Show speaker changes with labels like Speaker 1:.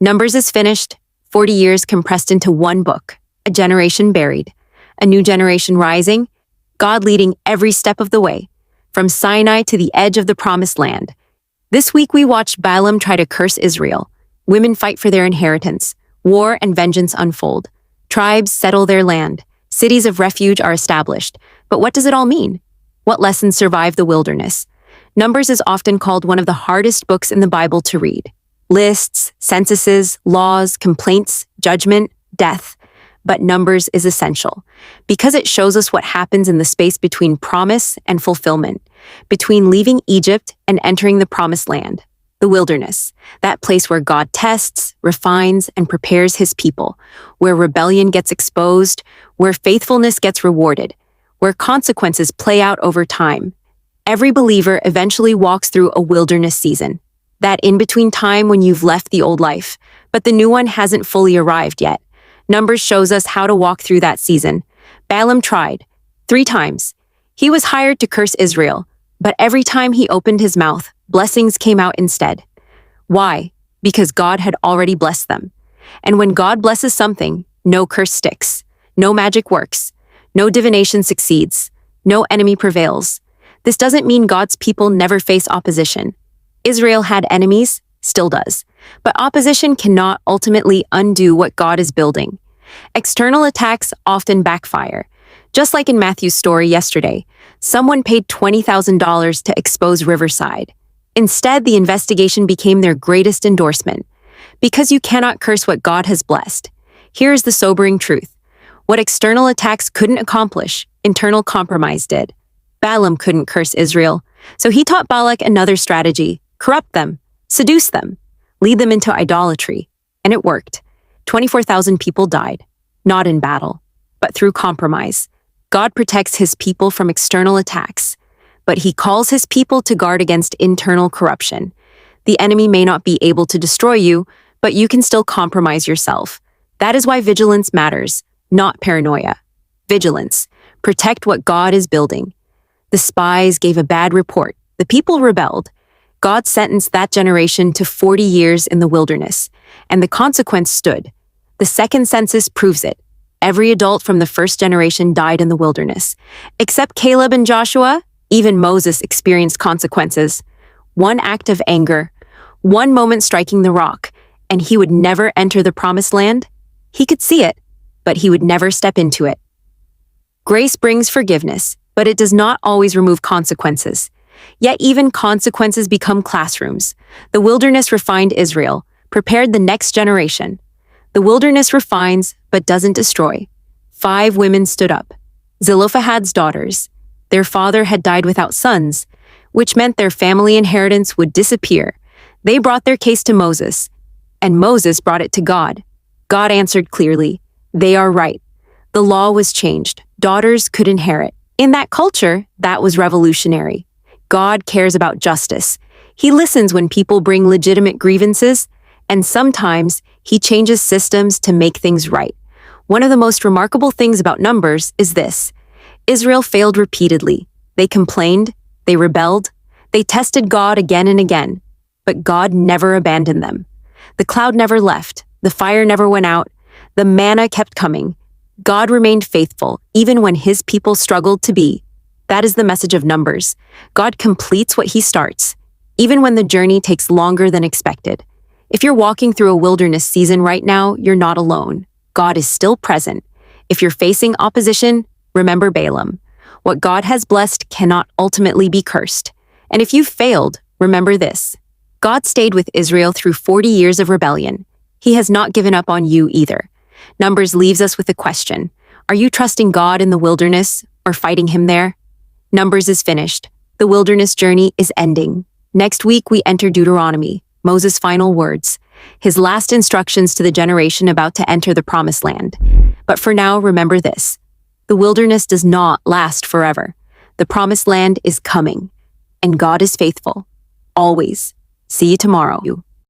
Speaker 1: Numbers is finished, 40 years compressed into one book, a generation buried, a new generation rising, God leading every step of the way, from Sinai to the edge of the promised land. This week we watched Balaam try to curse Israel. Women fight for their inheritance. War and vengeance unfold. Tribes settle their land. Cities of refuge are established. But what does it all mean? What lessons survive the wilderness? Numbers is often called one of the hardest books in the Bible to read. Lists, censuses, laws, complaints, judgment, death. But Numbers is essential because it shows us what happens in the space between promise and fulfillment, between leaving Egypt and entering the promised land, the wilderness, that place where God tests, refines, and prepares his people, where rebellion gets exposed, where faithfulness gets rewarded, where consequences play out over time. Every believer eventually walks through a wilderness season, that in-between time when you've left the old life, but the new one hasn't fully arrived yet. Numbers shows us how to walk through that season. Balaam tried 3 times. He was hired to curse Israel, but every time he opened his mouth, blessings came out instead. Why? Because God had already blessed them. And when God blesses something, no curse sticks, no magic works, no divination succeeds, no enemy prevails. This doesn't mean God's people never face opposition. Israel had enemies, still does. But opposition cannot ultimately undo what God is building. External attacks often backfire. Just like in Matthew's story yesterday, someone paid $20,000 to expose Riverside. Instead, the investigation became their greatest endorsement. Because you cannot curse what God has blessed. Here is the sobering truth. What external attacks couldn't accomplish, internal compromise did. Balaam couldn't curse Israel, so he taught Balak another strategy: corrupt them, seduce them, lead them into idolatry. And it worked. 24,000 people died, not in battle, but through compromise. God protects his people from external attacks, but he calls his people to guard against internal corruption. The enemy may not be able to destroy you, but you can still compromise yourself. That is why vigilance matters, not paranoia. Vigilance. Protect what God is building. The spies gave a bad report. The people rebelled. God sentenced that generation to 40 years in the wilderness, and the consequence stood. The second census proves it. Every adult from the first generation died in the wilderness. Except Caleb and Joshua, even Moses experienced consequences. One act of anger, one moment striking the rock, and he would never enter the promised land. He could see it, but he would never step into it. Grace brings forgiveness, but it does not always remove consequences. Yet even consequences become classrooms. The wilderness refined Israel, prepared the next generation. The wilderness refines, but doesn't destroy. 5 women stood up. Zelophehad's daughters. Their father had died without sons, which meant their family inheritance would disappear. They brought their case to Moses, and Moses brought it to God. God answered clearly, they are right. The law was changed. Daughters could inherit. In that culture, that was revolutionary. God cares about justice. He listens when people bring legitimate grievances, and sometimes he changes systems to make things right. One of the most remarkable things about Numbers is this. Israel failed repeatedly. They complained, they rebelled, they tested God again and again, but God never abandoned them. The cloud never left, the fire never went out, the manna kept coming. God remained faithful, even when his people struggled to be. That is the message of Numbers. God completes what he starts, even when the journey takes longer than expected. If you're walking through a wilderness season right now, you're not alone. God is still present. If you're facing opposition, remember Balaam. What God has blessed cannot ultimately be cursed. And if you've failed, remember this. God stayed with Israel through 40 years of rebellion. He has not given up on you either. Numbers leaves us with a question. Are you trusting God in the wilderness or fighting him there? Numbers is finished. The wilderness journey is ending. Next week, we enter Deuteronomy, Moses' final words, his last instructions to the generation about to enter the promised land. But for now, remember this. The wilderness does not last forever. The promised land is coming, and God is faithful. Always. See you tomorrow.